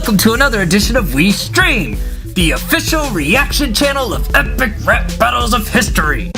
welcome to another edition of We Stream, the official reaction channel of epic rap battles of history.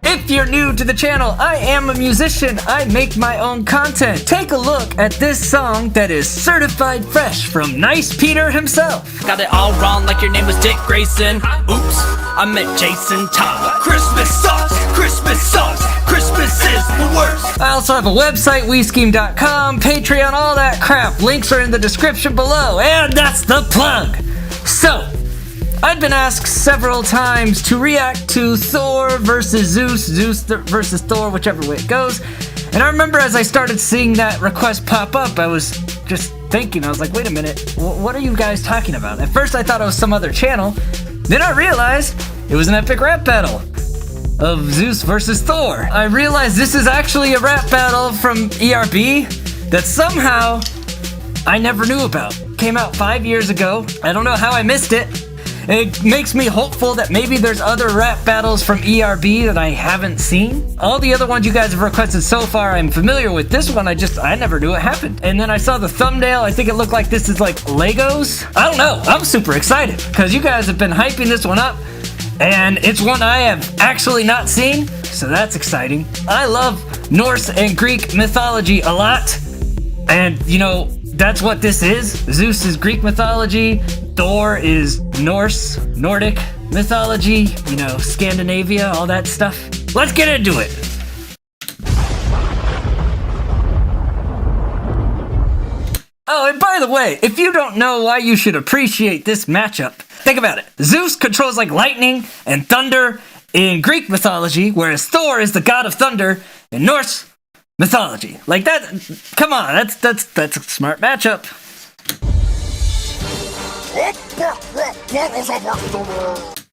If you're new to the channel, I am a musician. I make my own content. Take a look at this song that is certified fresh from Nice Peter himself. Got it all wrong like your name was Dick Grayson. Oops, I meant Jason Todd. Christmas sucks, Christmas sucks, Christmas is the worst. I also have a website, WeSkeem.com, Patreon, all that crap. Links are in the description below, and that's the plug. So, I've been asked several times to react to Thor versus Zeus, versus Thor, whichever way it goes. And I remember as I started seeing that request pop up, I was just thinking, I was like, wait a minute, what are you guys talking about? At first I thought it was some other channel, then I realized it was an epic rap battle of Zeus versus Thor. I realized this is actually a rap battle from ERB that somehow I never knew about. Came out 5 years ago. I don't know how I missed it. It makes me hopeful that maybe there's other rap battles from ERB that I haven't seen. All the other ones you guys have requested so far I'm familiar with. This one I never knew it happened. And then I saw the thumbnail. I think it looked like this is like Legos. I don't know. I'm super excited because you guys have been hyping this one up. And it's one I have actually not seen, so that's exciting. I love Norse and Greek mythology a lot. And, you know, that's what this is. Zeus is Greek mythology. Thor is Nordic mythology. You know, Scandinavia, all that stuff. Let's get into it. Oh, and by the way, if you don't know why you should appreciate this matchup, think about it. Zeus controls like lightning and thunder in Greek mythology, whereas Thor is the god of thunder in Norse mythology. Like that, come on, that's a smart matchup.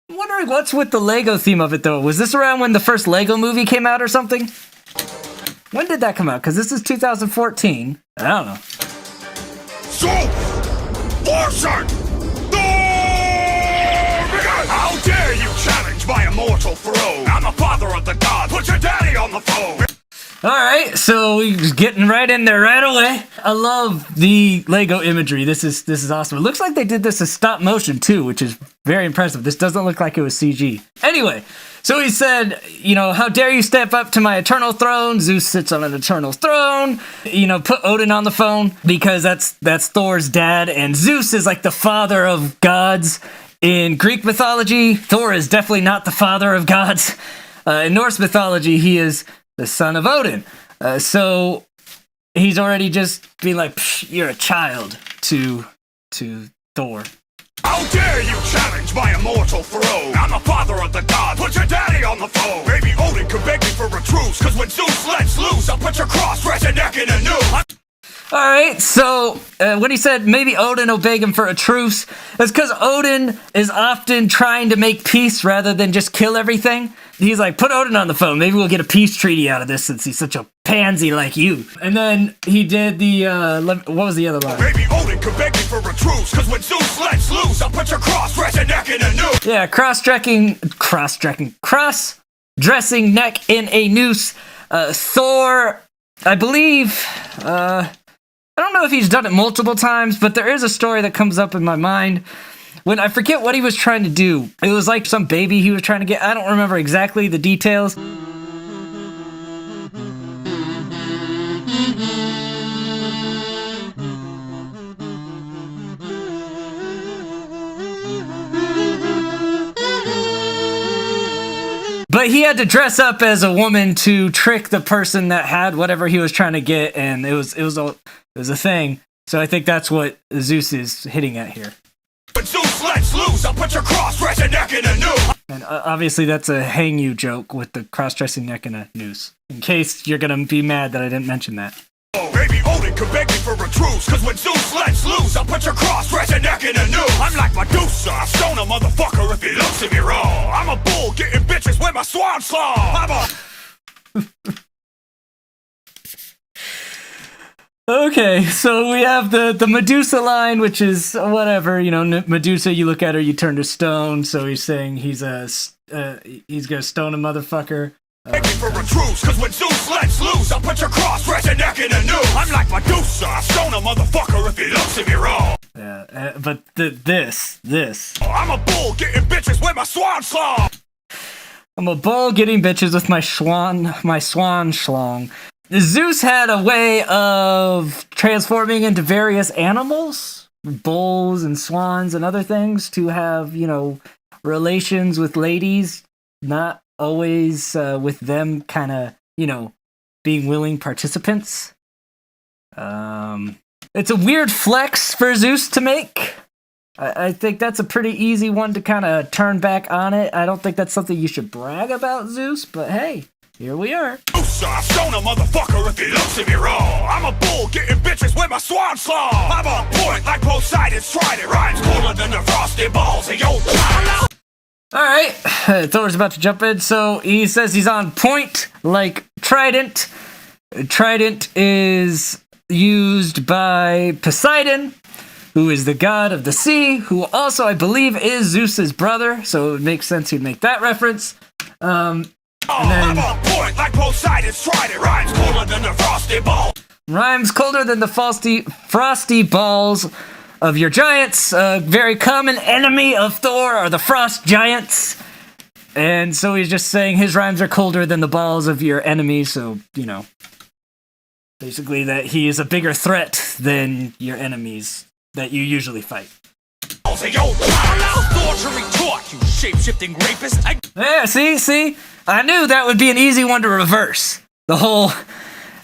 I'm wondering what's with the Lego theme of it though. Was this around when the first Lego movie came out or something? When did that come out? Because this is 2014. I don't know. So, foresight! How dare you challenge my immortal throne? I'm the father of the gods. Put your daddy on the phone. Alright, so we're getting right in there right away. I love the Lego imagery. This is awesome. It looks like they did this as stop motion too, which is very impressive. This doesn't look like it was CG. Anyway, so he said, you know, how dare you step up to my eternal throne? Zeus sits on an eternal throne. You know, put Odin on the phone because that's Thor's dad, and Zeus is like the father of gods. In Greek mythology, Thor is definitely not the father of gods. In Norse mythology, he is the son of Odin. So he's already just being like, you're a child to Thor. How dare you challenge my immortal throne? I'm the father of the gods. Put your daddy on the phone. Maybe Odin could beg me for a truce, cause when Zeus lets loose, I'll put your cross-dressing neck in a noose. Alright, so when he said maybe Odin will beg him for a truce, that's because Odin is often trying to make peace rather than just kill everything. He's like, put Odin on the phone, maybe we'll get a peace treaty out of this since he's such a pansy like you. And then he did the, what was the other line? Maybe Odin could beg me for a truce, cause when Zeus lets loose, I'll put your cross-dressing neck in a noose. Yeah, cross-dressing neck in a noose. Thor, I believe, I don't know if he's done it multiple times, but there is a story that comes up in my mind when I forget what he was trying to do. It was like some baby he was trying to get. I don't remember exactly the details. But he had to dress up as a woman to trick the person that had whatever he was trying to get, and it was a thing. So I think that's what Zeus is hitting at here. When Zeus lets loose, I'll put your cross-dressing neck in a noose. And obviously that's a hang you joke with the cross-dressing neck in a noose. In case you're gonna be mad that I didn't mention that. Oh, maybe Odin could beg me for a truce, cause when Zeus lets loose, I'll put your cross-dressing neck in a noose. I'm like Medusa, I stone a motherfucker if he looks at me wrong. I'm a bull getting bitches with my swan song. I'm a... Okay, so we have the Medusa line, which is whatever, you know, Medusa, you look at her, you turn to stone, so he's saying he's gonna stone a motherfucker. Beg me for a truce, cause when Zeus lets loose, I'll put your cross-dressing neck in a noose. I'm like Medusa, I stone But this. I'm a bull getting bitches with my swan song. I'm a bull getting bitches with my swan schlong. Zeus had a way of transforming into various animals, bulls and swans and other things, to have, relations with ladies, not always with them kind of, being willing participants. It's a weird flex for Zeus to make. I think that's a pretty easy one to kind of turn back on it. I don't think that's something you should brag about, Zeus, but hey, here we are. I've shown a motherfucker if he looks at me wrong. I'm a bull getting bitches with my swan song. I'm on point like Poseidon's trident. Rhymes cooler than the frosty balls of your time. Alright, Thor's about to jump in, so he says he's on point like Trident. Trident is used by Poseidon, who is the god of the sea, who also, I believe, is Zeus's brother, so it makes sense he'd make that reference. And then, I'm on point like Poseidon's trident. Rhymes cooler than the frosty balls. Rhymes colder than the frosty balls of your giants. A very common enemy of Thor are the frost giants. And so he's just saying his rhymes are colder than the balls of your enemy, so, basically that he is a bigger threat than your enemies that you usually fight. Yeah, see? I knew that would be an easy one to reverse. The whole,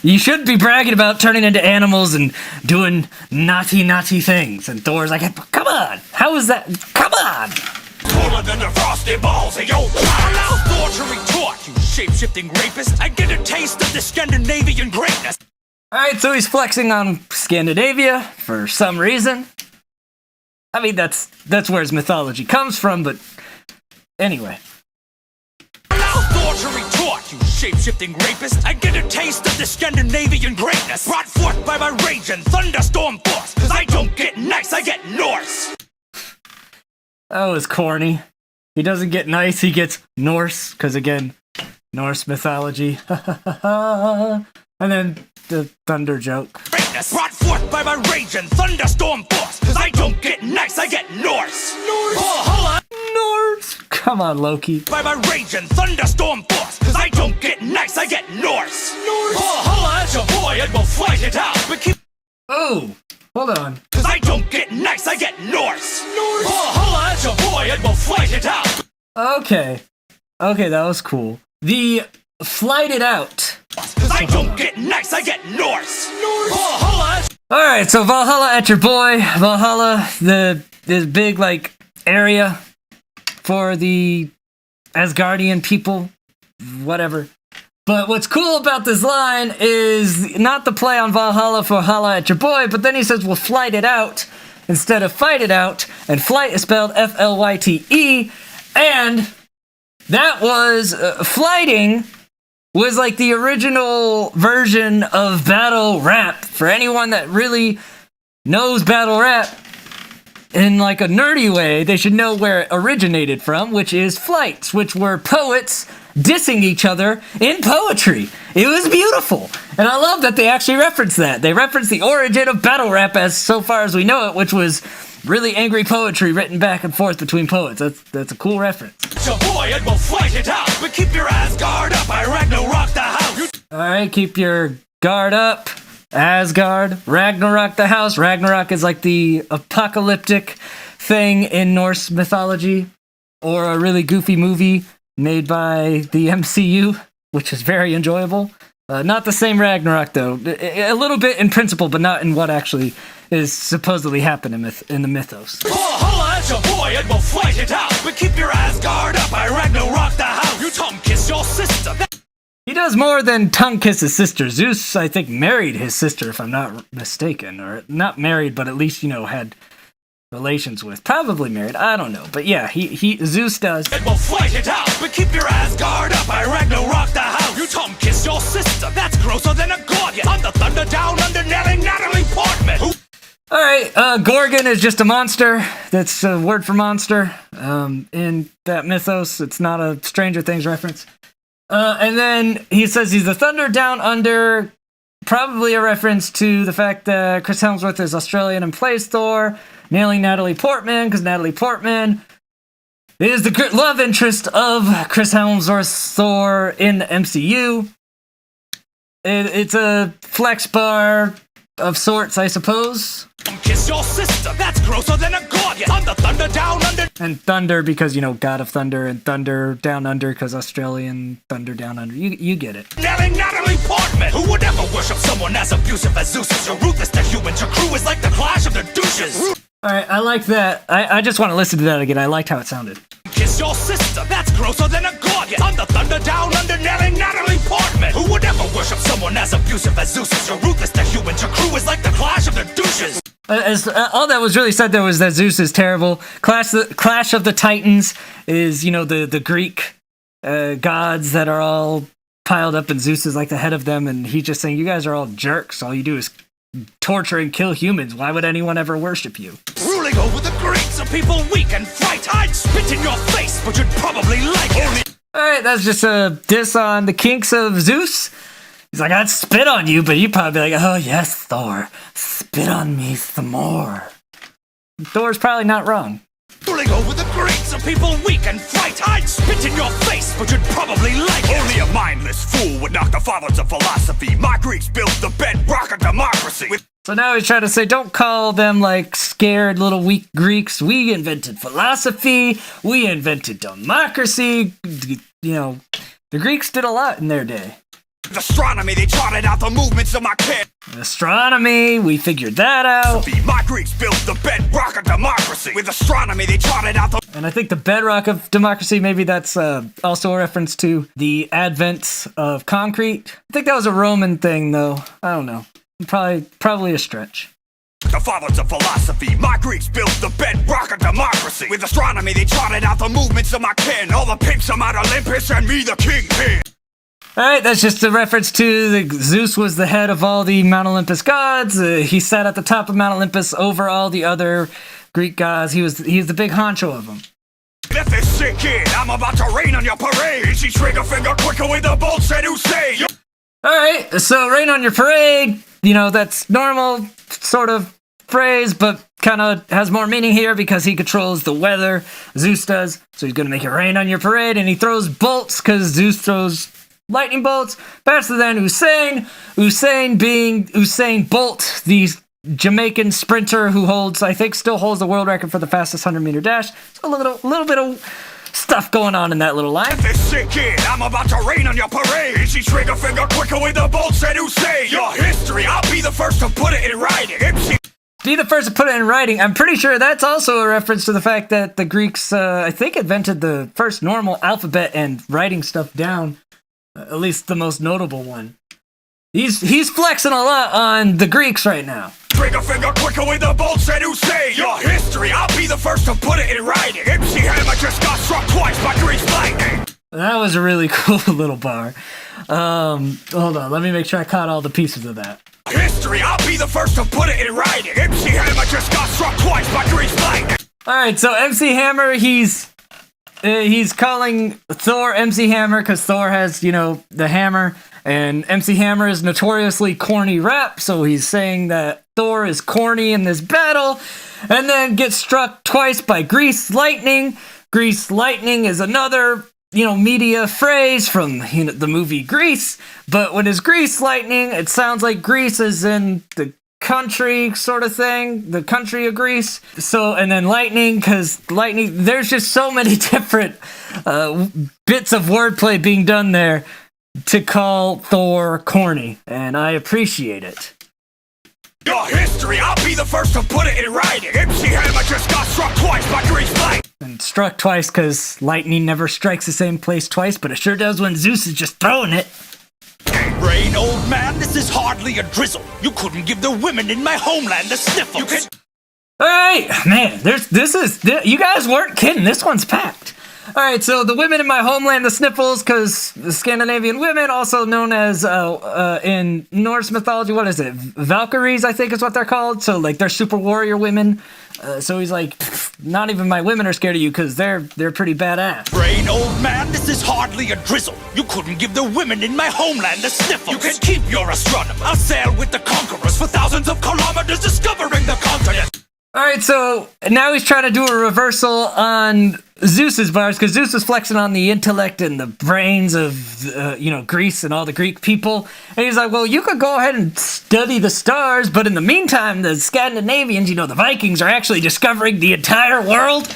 you should be bragging about turning into animals and doing naughty things. And Thor's like, come on, how is that? Come on! Cooler than the frosty balls of your allow Thor to retort, you shape-shifting rapist. I get a taste of the Scandinavian greatness. Alright, so he's flexing on Scandinavia for some reason. I mean, that's where his mythology comes from, but anyway. Allow Thor to retort, you shape-shifting rapist. I get a taste of the Scandinavian greatness, brought forth by my rage and thunderstorm force. Cause I don't get nice, I get Norse. That was corny. He doesn't get nice, he gets Norse, because again, Norse mythology. And then the thunder joke. Greatness brought forth by my rage and thunderstorm force. Cause I don't get nice, I get Norse. Norse! Come on, Loki. By my rage and thunderstorm force. Cause I don't get nice, I get Norse. Holla at your boy and we'll fight it out. But keep Oh, hold on. Cause I don't get nice, I get Norse. Holla at your boy and we'll fight it out. Okay, that was cool. The flight it out. Cause I don't get nice, I get Norse. Alright, so Valhalla at your boy. Valhalla, this big, area for the Asgardian people. Whatever. But what's cool about this line is not the play on Valhalla for holla at your boy, but then he says we'll flight it out instead of fight it out, and flight is spelled F-L-Y-T-E, and that was, flighting was like the original version of battle rap. For anyone that really knows battle rap in a nerdy way, they should know where it originated from, which is flights, which were poets dissing each other in poetry. It was beautiful. And I love that they actually referenced that. They referenced the origin of battle rap as so far as we know it, which was really angry poetry written back and forth between poets. That's a cool reference. Your boy and we'll fight it out. But keep your Asgard up, I Ragnarok the house. Alright, keep your guard up. Asgard, Ragnarok the house. Ragnarok is like the apocalyptic thing in Norse mythology, or a really goofy movie made by the MCU, which is very enjoyable. Not the same Ragnarok, though. A little bit in principle, but not in what actually is supposedly happening in the mythos. Holla at your boy and we'll fight it out. But keep your Asgard up, I Ragnarok the house. You tongue kiss your sister. He does more than tongue kiss his sister. Zeus, I think, married his sister, if I'm not mistaken. Or not married, but at least, had relations with. Probably married, I don't know. But yeah, Zeus does. And we'll fight it out, but keep your Asgard up, I Ragnarok the house. You tongue kiss your sister, that's grosser than a Gorgon. I'm the thunder down under Natalie Portman. Alright, Gorgon is just a monster. That's a word for monster. In that mythos, it's not a Stranger Things reference. And then he says he's the thunder down under, probably a reference to the fact that Chris Hemsworth is Australian and plays Thor, nailing Natalie Portman, because Natalie Portman is the love interest of Chris Hemsworth's Thor in the MCU. It's a flex bar of sorts, I suppose. Kiss your sister, that's grosser than a god. Thunder down under. And thunder because, you know, God of Thunder, and thunder down under because Australian thunder down under. You get it. Nailing Natalie Portman. Who would ever worship someone as abusive as Zeus? You're ruthless to humans. Your crew is like the clash of the douches. Alright, I like that. I just want to listen to that again. I liked how it sounded. Kiss your sister, that's grosser than a god. Thunder down under, nailing Natalie Portman. Who would ever worship someone as abusive as Zeus? You're ruthless to humans. Your crew is like the clash of the douches. All that was really said there was that Zeus is terrible. Clash of the Titans is, you know, the Greek gods that are all piled up, and Zeus is like the head of them, and he's just saying, you guys are all jerks. All you do is torture and kill humans. Why would anyone ever worship you? Ruling over the Greeks, are people weak and fright. I'd spit in your face, but you'd probably like it. Alright, that's just a diss on the kinks of Zeus. He's like, I'd spit on you, but you'd probably be like, oh yes, Thor, spit on me some more. Thor's probably not wrong. Ruling over the Greeks, are people weak and fright. I'd spit in your face, but you'd probably like it. Only a mindless fool would knock the fathers of philosophy. My Greeks built the bedrock of democracy. So now he's trying to say, don't call them like scared little weak Greeks. We invented philosophy. We invented democracy. You know, the Greeks did a lot in their day. Astronomy, they charted out the movements of my kin. Astronomy, we figured that out. My Greeks built the bedrock of democracy. With astronomy, they charted out the... And I think the bedrock of democracy, maybe that's also a reference to the advent of concrete. I think that was a Roman thing, though. I don't know. Probably a stretch. The fathers of philosophy, my Greeks built the bedrock of democracy. With astronomy, they charted out the movements of my kin. All the pimps are Mount Olympus and me the kingpin. Alright, that's just a reference to Zeus was the head of all the Mount Olympus gods. He sat at the top of Mount Olympus over all the other Greek gods. He's the big honcho of them. Let this sink in, I'm about to rain on your parade. She trigger finger quicker with the bolts and who say. Alright, so rain on your parade, you know, that's normal sort of phrase, but kind of has more meaning here because he controls the weather. Zeus does, so he's gonna make it rain on your parade, and he throws bolts because Zeus throws lightning bolts faster than Usain. Usain being Usain Bolt, the Jamaican sprinter who still holds the world record for the fastest 100-meter dash. So a little bit of stuff going on in that little line. This sink in, I'm about to rain on your parade. She trigger finger quicker with the bolts and Usain. Your history, I'll be the first to put it in writing. Be the first to put it in writing. I'm pretty sure that's also a reference to the fact that the Greeks, I think, invented the first normal alphabet and writing stuff down. At least the most notable one. He's flexing a lot on the Greeks right now. Trigger finger quicker with the bolts and Usain. Your history, I'll be the first to put it in writing. MC Hammer just got struck twice by Greece lightning. That was a really cool little bar. Hold on, let me make sure I caught all the pieces of that. History, I'll be the first to put it in writing. MC Hammer just got struck twice by Greece lightning. Alright, so MC Hammer, he's calling Thor MC Hammer because Thor has, you know, the hammer, and MC Hammer is notoriously corny rap, so he's saying that Thor is corny in this battle, and then gets struck twice by Grease Lightning. Grease Lightning is another, you know, media phrase from, you know, the movie Grease, but when it's Grease Lightning, it sounds like Greece is in the country sort of thing, the country of Greece. So, and then lightning, because lightning, there's just so many different bits of wordplay being done there to call Thor corny, and I appreciate it. Your history, I'll be the first to put it in writing. MC Hammer just got struck twice by Greece lightning. And struck twice because lightning never strikes the same place twice, but it sure does when Zeus is just throwing it. Rain, old man, this is hardly a drizzle. You couldn't give the women in my homeland the sniffles. Alright, man, you guys weren't kidding, this one's packed. Alright, so the women in my homeland, the sniffles, because the Scandinavian women, also known as, in Norse mythology, what is it? Valkyries, I think is what they're called. So, like, they're super warrior women. So he's like, not even my women are scared of you, because they're pretty badass. Rain, old man, this is hardly a drizzle. You couldn't give the women in my homeland the sniffles. You can keep your astronomer. I'll sail with the conquerors for thousands of kilometers, discovering the continent. All right, so now he's trying to do a reversal on Zeus's bars because Zeus was flexing on the intellect and the brains of, Greece and all the Greek people. And he's like, well, you could go ahead and study the stars, but in the meantime, the Scandinavians, the Vikings, are actually discovering the entire world.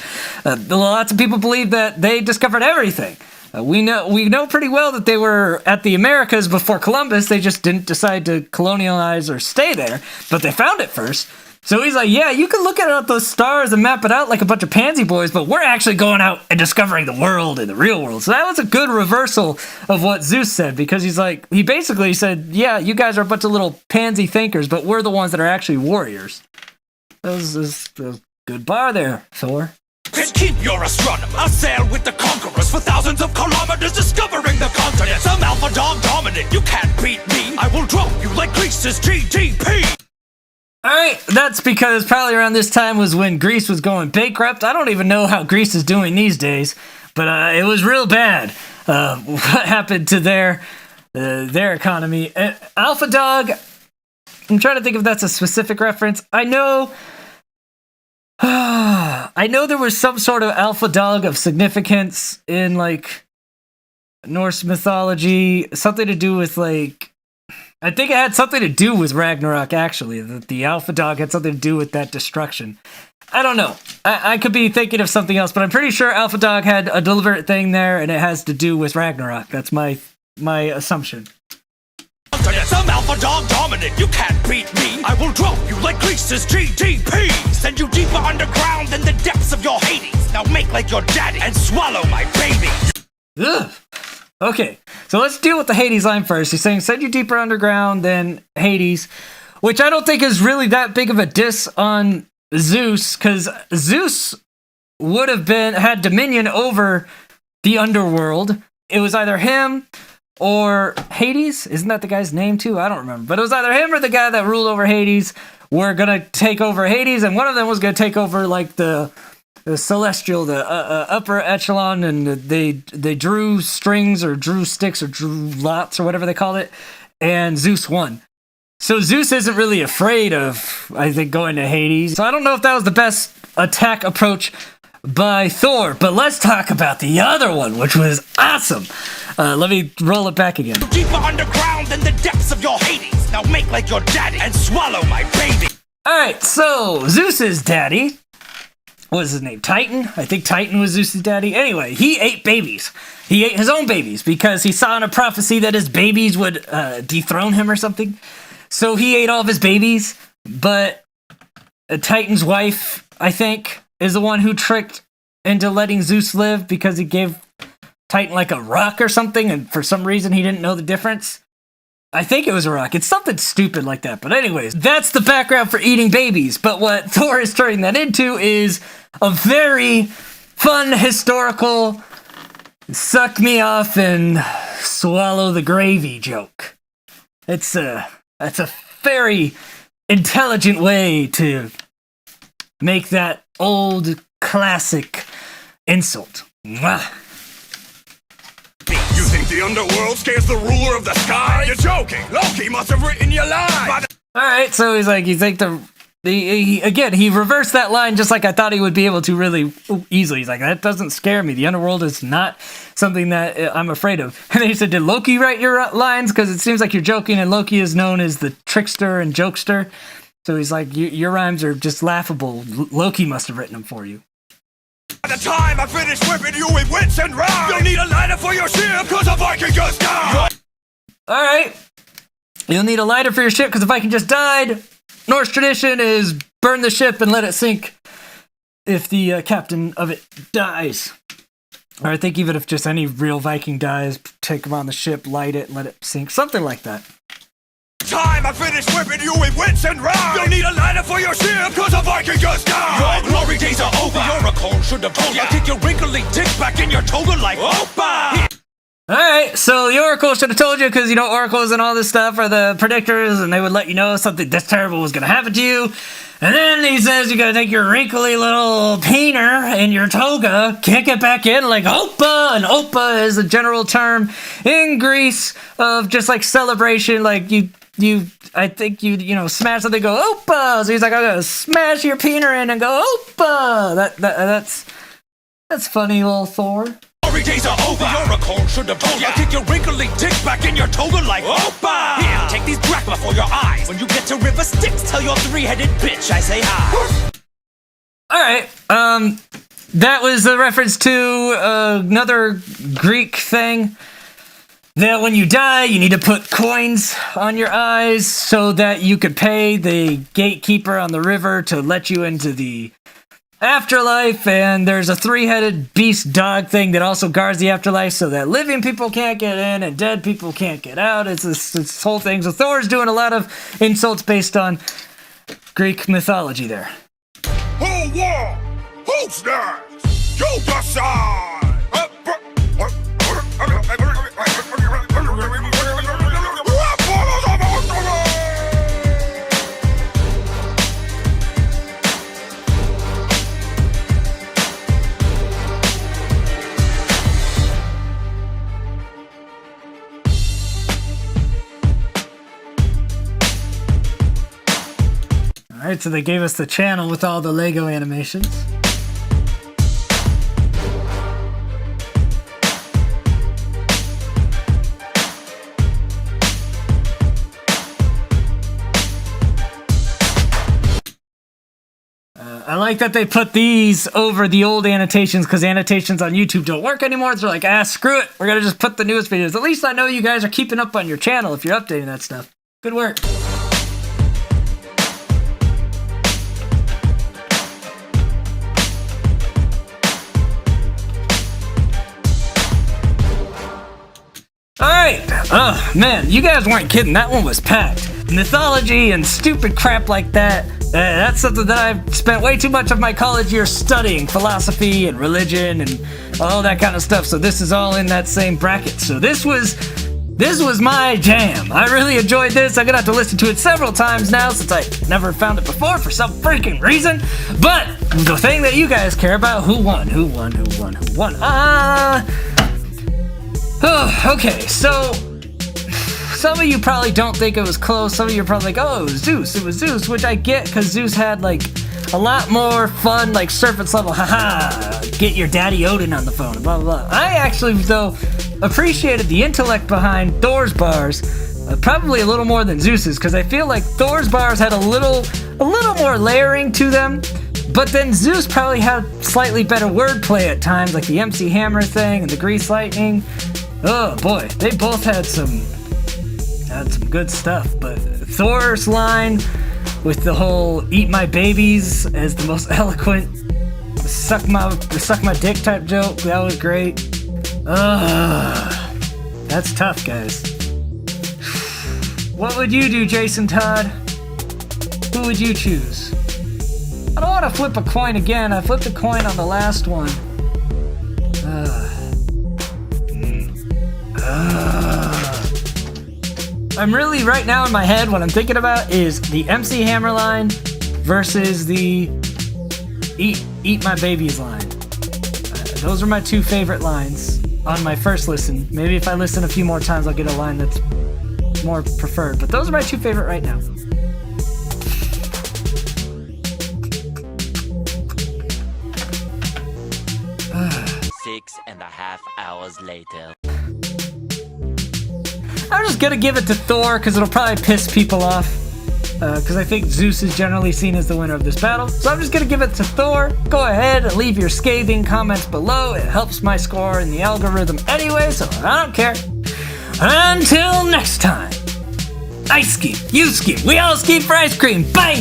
Lots of people believe that they discovered everything. We know pretty well that they were at the Americas before Columbus. They just didn't decide to colonialize or stay there, but they found it first. So he's like, yeah, you can look at those stars and map it out like a bunch of pansy boys, but we're actually going out and discovering the world and the real world. So that was a good reversal of what Zeus said, because he basically said, yeah, you guys are a bunch of little pansy thinkers, but we're the ones that are actually warriors. That was a good bar there, Thor. And keep your astronomer. I'll sail with the conquerors for thousands of kilometers, discovering the continents. I'm alpha dog dominant. You can't beat me. I will drop you like Greece's GDP. Alright, that's because probably around this time was when Greece was going bankrupt. I don't even know how Greece is doing these days, but it was real bad. What happened to their economy? Alpha Dog, I'm trying to think if that's a specific reference. I know there was some sort of alpha dog of significance in, Norse mythology, something to do with, I think it had something to do with Ragnarok, actually. That the alpha dog had something to do with that destruction. I don't know. I could be thinking of something else, but I'm pretty sure alpha dog had a deliberate thing there, and it has to do with Ragnarok. That's my assumption. I'm alpha dog dominant. You can't beat me. I will drop you like Greece's GDP. Send you deeper underground than the depths of your Hades. Now make like your daddy and swallow my baby. Ugh. Okay, so let's deal with the Hades line first. He's saying, send you deeper underground than Hades, which I don't think is really that big of a diss on Zeus, because Zeus would have had dominion over the underworld. It was either him or Hades. Isn't that the guy's name too? I don't remember. But it was either him or the guy that ruled over Hades were going to take over Hades, and one of them was going to take over, the celestial, the upper echelon, and they drew strings or drew sticks or drew lots or whatever they called it, and Zeus won. So Zeus isn't really afraid of, I think, going to Hades. So I don't know if that was the best attack approach by Thor, but let's talk about the other one, which was awesome. Let me roll it back again. Deeper underground than the depths of your Hades. Now make like your daddy and swallow my baby. Alright, so Zeus's daddy, what was his name? Titan? I think Titan was Zeus's daddy. Anyway, he ate babies. He ate his own babies because he saw in a prophecy that his babies would dethrone him or something. So he ate all of his babies, but Titan's wife, I think, is the one who tricked into letting Zeus live because he gave Titan a rock or something, and for some reason he didn't know the difference. I think it was a rock. It's something stupid like that. But anyways, that's the background for eating babies. But what Thor is turning that into is a very fun historical suck me off and swallow the gravy joke. That's a very intelligent way to make that old classic insult. Mwah. You think the underworld scares the ruler of the sky? You're joking. Loki must have written your line. Alright, so he's like, you think he reversed that line just like I thought he would be able to really easily. He's like, that doesn't scare me. The underworld is not something that I'm afraid of. And then he said, did Loki write your lines? Because it seems like you're joking, and Loki is known as the trickster and jokester. So he's like, your rhymes are just laughable. Loki must have written them for you. By the time I finish whipping you with wits and rhymes, you'll need a lighter for your ship, cause a Viking just died. Alright. You'll need a lighter for your ship, because the Viking just died. Norse tradition is burn the ship and let it sink if the captain of it dies. Or I think even if just any real Viking dies, take him on the ship, light it, let it sink. Something like that. Time I finish whipping you with wits and rhymes, you'll need a lighter for your ship, cause a Viking just died. Your glory days are over. The Oracle should have told ya. Kick your wrinkly dick back in your toga like Opa. Alright, so the Oracle should have told you, because, oracles and all this stuff are the predictors, and they would let you know something this terrible was going to happen to you. And then he says you gotta take your wrinkly little peener and your toga, kick it back in like Opa, and Opa is a general term in Greece of just celebration, you I think you smash something, go Opa. So he's like, I'm gonna smash your peener in and go Opa. That's funny, little Thor. Glory days are over. You're a cold should have told ya. Kick your wrinkly dick back in your toga like Opa. Here, take these crack before your eyes. When you get to River Styx, tell your three-headed bitch I say hi. All right. That was a reference to another Greek thing. That when you die, you need to put coins on your eyes so that you could pay the gatekeeper on the river to let you into the afterlife. And there's a three-headed beast dog thing that also guards the afterlife so that living people can't get in and dead people can't get out. It's this whole thing. So Thor's doing a lot of insults based on Greek mythology there. Who won? Who's next? You decide! Alright, so they gave us the channel with all the Lego animations. I like that they put these over the old annotations because annotations on YouTube don't work anymore. So they're like, screw it. We're going to just put the newest videos. At least I know you guys are keeping up on your channel if you're updating that stuff. Good work. Alright, oh man, you guys weren't kidding, that one was packed. Mythology and stupid crap like that, that's something that I've spent way too much of my college years studying. Philosophy and religion and all that kind of stuff, so this is all in that same bracket. So this was my jam. I really enjoyed this. I'm gonna have to listen to it several times now since I never found it before for some freaking reason. But the thing that you guys care about, who won? Okay, so some of you probably don't think it was close. Some of you are probably like, oh, it was Zeus, which I get because Zeus had like a lot more fun, like surface level, haha, get your daddy Odin on the phone, blah, blah, blah. I actually, though, appreciated the intellect behind Thor's bars, probably a little more than Zeus's, because I feel like Thor's bars had a little more layering to them. But then Zeus probably had slightly better wordplay at times, like the MC Hammer thing and the Grease Lightning. Oh boy, they both had some good stuff. But Thor's line with the whole "eat my babies" as the most eloquent suck my dick type joke, that was great. That's tough, guys. What would you do, Jason Todd? Who would you choose? I don't want to flip a coin again. I flipped a coin on the last one. I'm really, right now in my head, what I'm thinking about is the MC Hammer line versus the Eat My Babies line. Those are my two favorite lines on my first listen. Maybe if I listen a few more times, I'll get a line that's more preferred. But those are my two favorite right now. 6.5 hours later. I'm just gonna give it to Thor because it'll probably piss people off. Because I think Zeus is generally seen as the winner of this battle. So I'm just gonna give it to Thor. Go ahead and leave your scathing comments below. It helps my score in the algorithm anyway, so I don't care. Until next time, I scheme, you scheme, we all scheme for ice cream. Bye!